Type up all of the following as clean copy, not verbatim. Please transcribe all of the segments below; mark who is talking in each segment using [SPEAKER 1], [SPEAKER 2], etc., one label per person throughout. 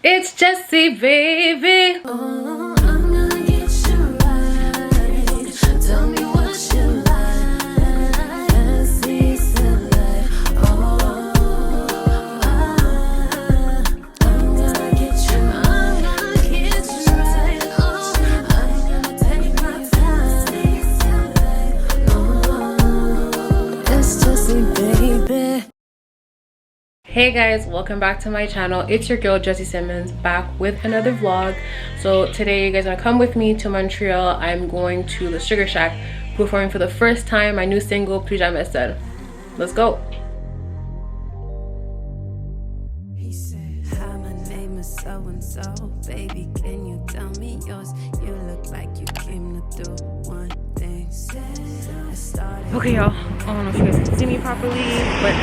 [SPEAKER 1] It's Jessie, baby.
[SPEAKER 2] Oh, I'm gonna get you right. Tell me what you like. Jessie Simmons. Oh, I'm gonna get you right. Oh, I'm gonna take my time. Oh, it's Jessie, baby.
[SPEAKER 1] Hey guys, welcome back to my channel. It's your girl Jessie Simmons back with another vlog. So today you guys are gonna come with me to Montreal. I'm going to the Sugar Shack, performing for the first time my new single Plus Jamais Seul. Let's go.
[SPEAKER 2] He said, hi, my name is so-and-so. Baby, can you tell me yours? You look like you came to do one thing. I started
[SPEAKER 1] Okay y'all, I don't know if you guys can see me properly, but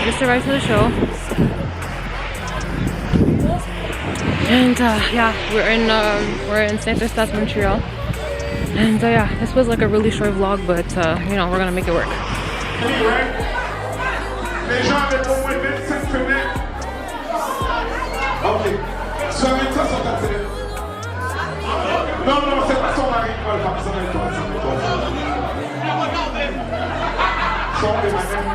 [SPEAKER 1] just arrived to the show. And yeah, we're in Saint Eustache, Montreal. And yeah, this was like a really short vlog, but you know, we're gonna make it work.
[SPEAKER 3] Les gens avec au moins 25 fenêtres. Ok. Soyez ça sur ta télé. Non, non, c'est pas son mari qui va le faire. Ça va être toi, ça va être toi. Sors les manettes.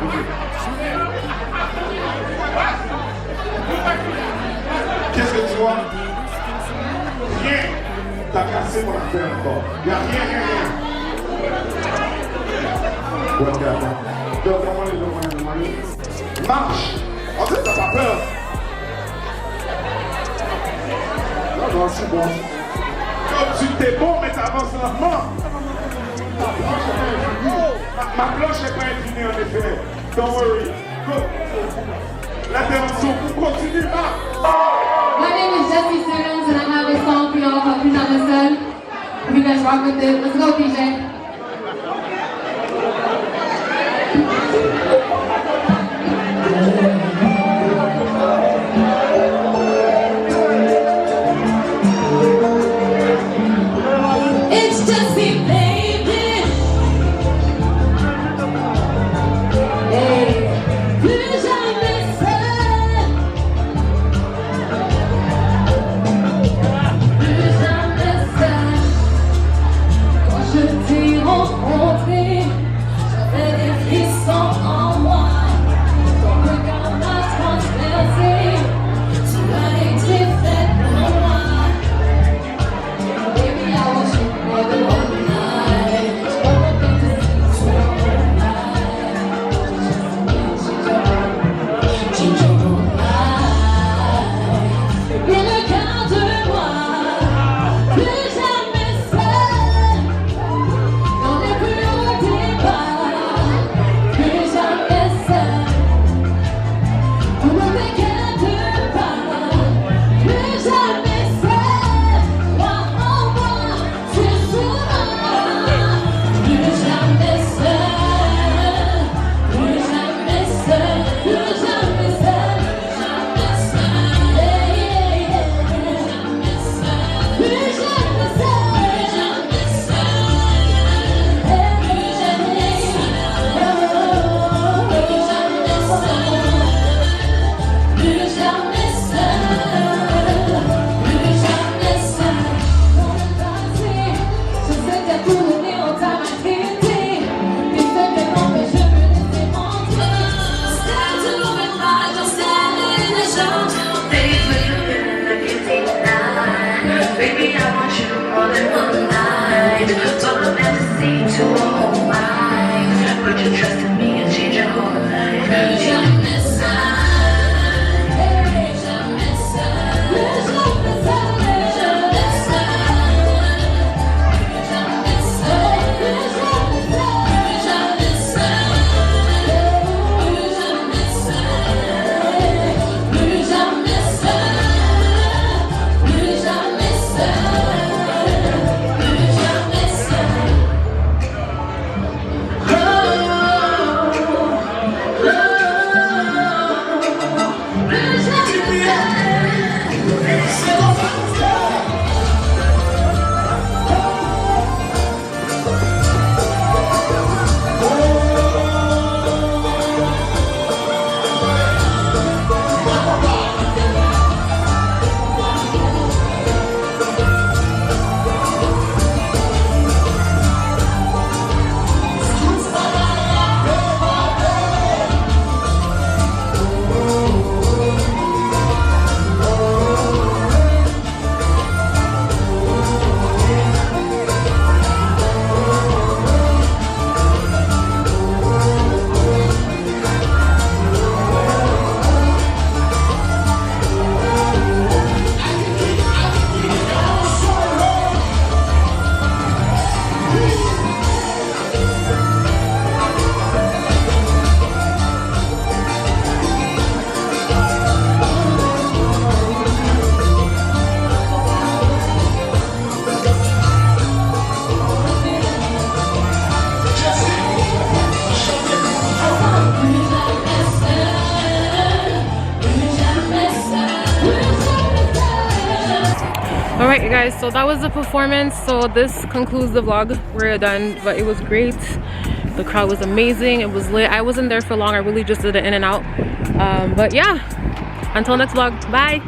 [SPEAKER 3] Qu'est-ce que tu vois? Rien. T'as cassé mon affaire encore. Y'a rien, rien, rien. Ouais, regarde. Demande-moi. Marche! En fait, t'as pas peur! Non, non, c'est bon. Comme tu t'es bon, mais t'avances lentement. Ma planche n'est pas inclinée, en effet. Don't worry. Go. L'intervention, continue, va!
[SPEAKER 4] My name is Jessie Simmons and I have this song for y'all called Plus Jamais Seul. If you guys rock with it, let's go, DJ. It's Jessie, baby. Hey. Plus jamais seul. Plus jamais seul. Quand je dis
[SPEAKER 1] All right, you guys, so that was the performance. So this concludes the vlog. We're done, but it was great. The crowd was amazing. It was lit. I wasn't there for long. I really just did it in and out. But yeah, until next vlog, bye.